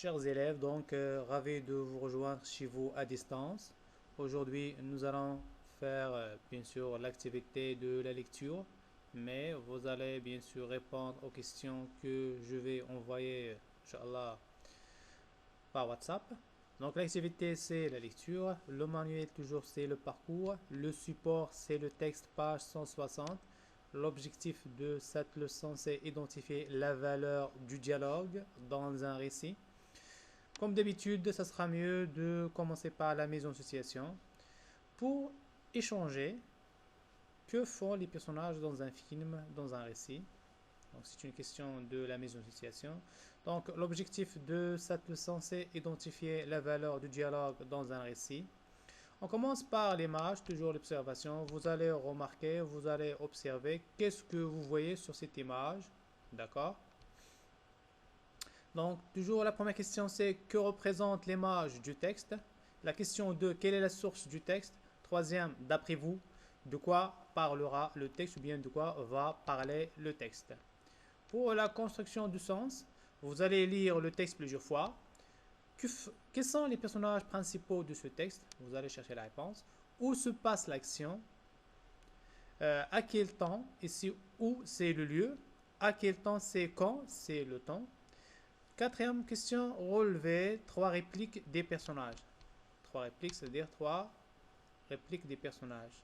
Chers élèves, donc ravi de vous rejoindre chez vous à distance. Aujourd'hui, nous allons faire bien sûr l'activité de la lecture, mais vous allez bien sûr répondre aux questions que je vais envoyer, Inch'Allah, par WhatsApp. Donc l'activité c'est la lecture, le manuel toujours c'est le parcours, le support c'est le texte page 160. L'objectif de cette leçon c'est identifier la valeur du dialogue dans un récit. Comme d'habitude, ça sera mieux de commencer par la mise en situation pour échanger que font les personnages dans un film, dans un récit. Donc c'est une question de la mise en situation. Donc l'objectif de cette leçon c'est identifier la valeur du dialogue dans un récit. On commence par l'image, toujours l'observation. Vous allez remarquer, vous allez observer qu'est-ce que vous voyez sur cette image. D'accord? Donc, toujours la première question, c'est que représente l'image du texte? La question 2, quelle est la source du texte? Troisième, d'après vous, de quoi parlera le texte ou bien de quoi va parler le texte? Pour la construction du sens, vous allez lire le texte plusieurs fois. Quels sont les personnages principaux de ce texte? Vous allez chercher la réponse. Où se passe l'action? À quel temps? Ici, où c'est le lieu? À quel temps c'est quand? C'est le temps. Quatrième question, relever trois répliques des personnages. Trois répliques, c'est-à-dire trois répliques des personnages.